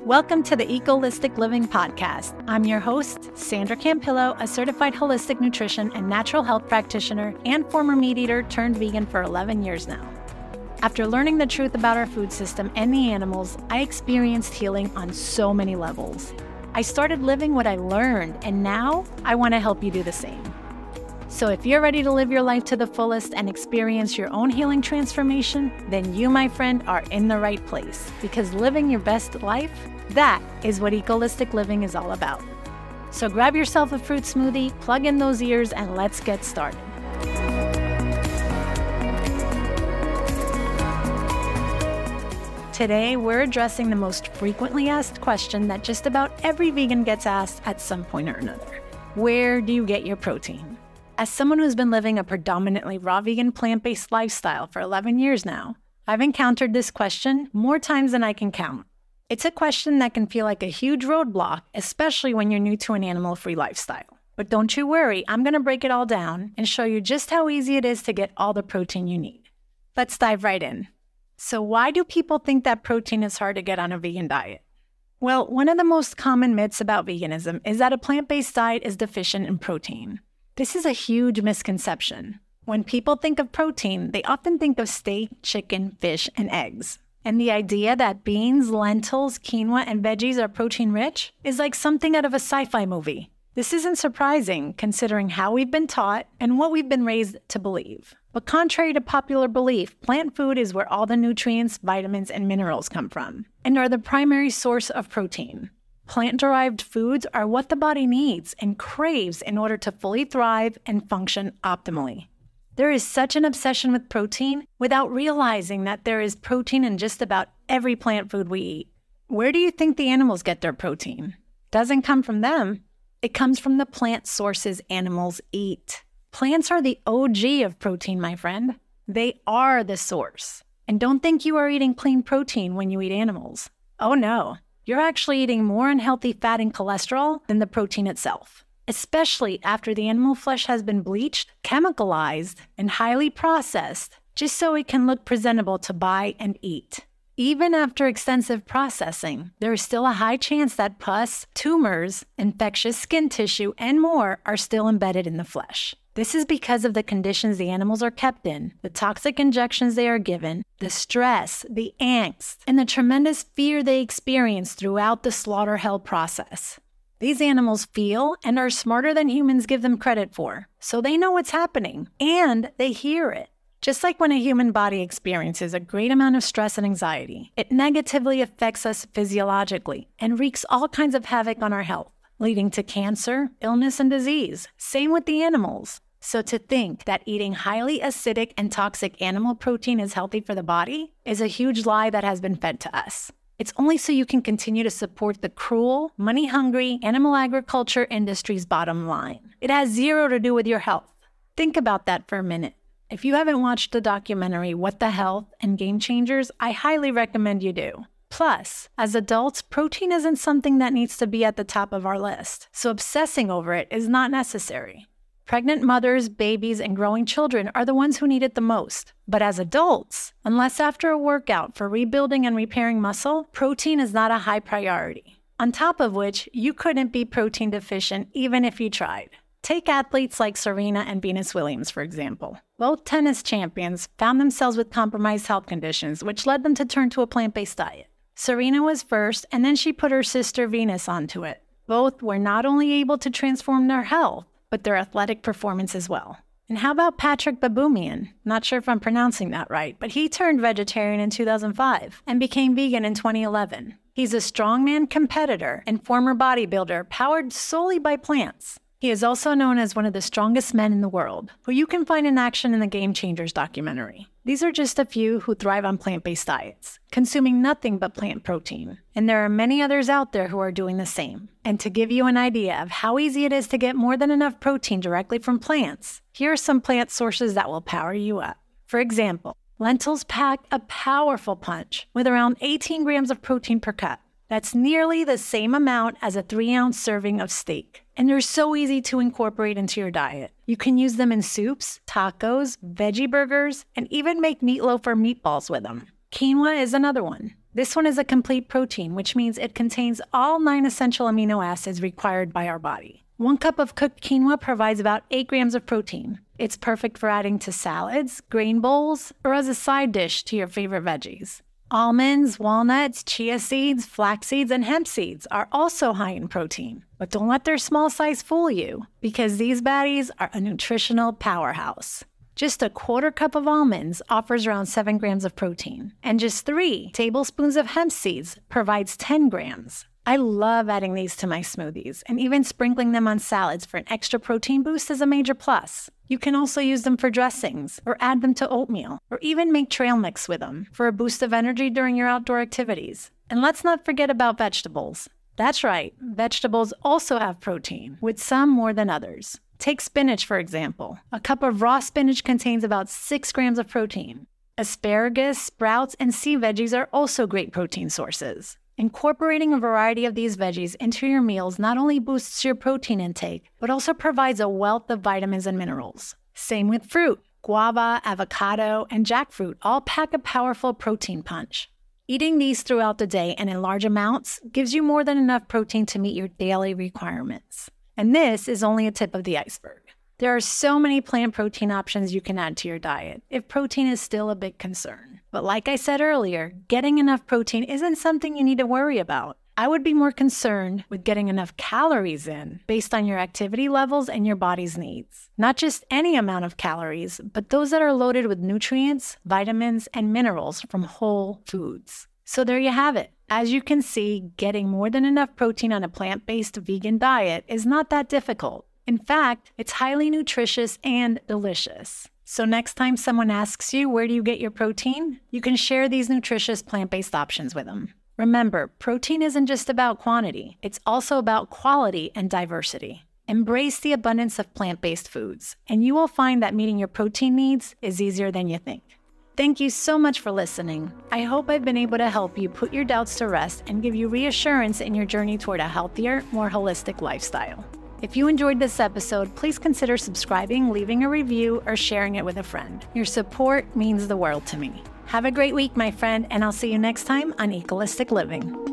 Welcome to the Ecolistic Living Podcast. I'm your host, Sandra Campillo, a certified holistic nutrition and natural health practitioner and former meat eater turned vegan for 11 years now. After learning the truth about our food system and the animals, I experienced healing on so many levels. I started living what I learned, and now I want to help you do the same. So if you're ready to live your life to the fullest and experience your own healing transformation, then you, my friend, are in the right place. Because living your best life, that is what Ecolistic Living is all about. So grab yourself a fruit smoothie, plug in those ears, and let's get started. Today, we're addressing the most frequently asked question that just about every vegan gets asked at some point or another. Where do you get your protein? As someone who's been living a predominantly raw vegan plant-based lifestyle for 11 years now, I've encountered this question more times than I can count. It's a question that can feel like a huge roadblock, especially when you're new to an animal-free lifestyle. But don't you worry, I'm going to break it all down and show you just how easy it is to get all the protein you need. Let's dive right in. So why do people think that protein is hard to get on a vegan diet? Well, one of the most common myths about veganism is that a plant-based diet is deficient in protein. This is a huge misconception. When people think of protein, they often think of steak, chicken, fish, and eggs. And the idea that beans, lentils, quinoa, and veggies are protein-rich is like something out of a sci-fi movie. This isn't surprising, considering how we've been taught and what we've been raised to believe. But contrary to popular belief, plant food is where all the nutrients, vitamins, and minerals come from, and are the primary source of protein. Plant-derived foods are what the body needs and craves in order to fully thrive and function optimally. There is such an obsession with protein without realizing that there is protein in just about every plant food we eat. Where do you think the animals get their protein? Doesn't come from them. It comes from the plant sources animals eat. Plants are the OG of protein, my friend. They are the source. And don't think you are eating clean protein when you eat animals. Oh no. You're actually eating more unhealthy fat and cholesterol than the protein itself, especially after the animal flesh has been bleached, chemicalized, and highly processed, just so it can look presentable to buy and eat. Even after extensive processing, there is still a high chance that pus, tumors, infectious skin tissue, and more are still embedded in the flesh. This is because of the conditions the animals are kept in, the toxic injections they are given, the stress, the angst, and the tremendous fear they experience throughout the slaughter hell process. These animals feel and are smarter than humans give them credit for, so they know what's happening, and they hear it. Just like when a human body experiences a great amount of stress and anxiety, it negatively affects us physiologically and wreaks all kinds of havoc on our health, leading to cancer, illness, and disease. Same with the animals. So to think that eating highly acidic and toxic animal protein is healthy for the body is a huge lie that has been fed to us. It's only so you can continue to support the cruel, money-hungry animal agriculture industry's bottom line. It has zero to do with your health. Think about that for a minute. If you haven't watched the documentary What the Health and Game Changers, I highly recommend you do. Plus, as adults, protein isn't something that needs to be at the top of our list, so obsessing over it is not necessary. Pregnant mothers, babies, and growing children are the ones who need it the most. But as adults, unless after a workout for rebuilding and repairing muscle, protein is not a high priority. On top of which, you couldn't be protein deficient even if you tried. Take athletes like Serena and Venus Williams, for example. Both tennis champions found themselves with compromised health conditions, which led them to turn to a plant-based diet. Serena was first, and then she put her sister Venus onto it. Both were not only able to transform their health, but their athletic performance as well. And how about Patrick Baboumian? Not sure if I'm pronouncing that right, but he turned vegetarian in 2005 and became vegan in 2011. He's a strongman competitor and former bodybuilder powered solely by plants. He is also known as one of the strongest men in the world, who you can find in action in the Game Changers documentary. These are just a few who thrive on plant-based diets, consuming nothing but plant protein. And there are many others out there who are doing the same. And to give you an idea of how easy it is to get more than enough protein directly from plants, here are some plant sources that will power you up. For example, lentils pack a powerful punch with around 18 grams of protein per cup. That's nearly the same amount as a 3-ounce serving of steak. And they're so easy to incorporate into your diet. You can use them in soups, tacos, veggie burgers, and even make meatloaf or meatballs with them. Quinoa is another one. This one is a complete protein, which means it contains all 9 essential amino acids required by our body. 1 cup of cooked quinoa provides about 8 grams of protein. It's perfect for adding to salads, grain bowls, or as a side dish to your favorite veggies. Almonds, walnuts, chia seeds, flax seeds, and hemp seeds are also high in protein. But don't let their small size fool you, because these baddies are a nutritional powerhouse. Just a 1/4 cup of almonds offers around 7 grams of protein, and just 3 tablespoons of hemp seeds provides 10 grams. I love adding these to my smoothies, and even sprinkling them on salads for an extra protein boost is a major plus. You can also use them for dressings, or add them to oatmeal, or even make trail mix with them for a boost of energy during your outdoor activities. And let's not forget about vegetables. That's right, vegetables also have protein, with some more than others. Take spinach, for example. A cup of raw spinach contains about 6 grams of protein. Asparagus, sprouts, and sea veggies are also great protein sources. Incorporating a variety of these veggies into your meals not only boosts your protein intake, but also provides a wealth of vitamins and minerals. Same with fruit. Guava, avocado, and jackfruit all pack a powerful protein punch. Eating these throughout the day and in large amounts gives you more than enough protein to meet your daily requirements. And this is only a tip of the iceberg. There are so many plant protein options you can add to your diet if protein is still a big concern. But like I said earlier, getting enough protein isn't something you need to worry about. I would be more concerned with getting enough calories in based on your activity levels and your body's needs. Not just any amount of calories, but those that are loaded with nutrients, vitamins, and minerals from whole foods. So there you have it. As you can see, getting more than enough protein on a plant-based vegan diet is not that difficult. In fact, it's highly nutritious and delicious. So next time someone asks you, where do you get your protein? You can share these nutritious plant-based options with them. Remember, protein isn't just about quantity. It's also about quality and diversity. Embrace the abundance of plant-based foods, and you will find that meeting your protein needs is easier than you think. Thank you so much for listening. I hope I've been able to help you put your doubts to rest and give you reassurance in your journey toward a healthier, more holistic lifestyle. If you enjoyed this episode, please consider subscribing, leaving a review, or sharing it with a friend. Your support means the world to me. Have a great week, my friend, and I'll see you next time on Ecolistic Living.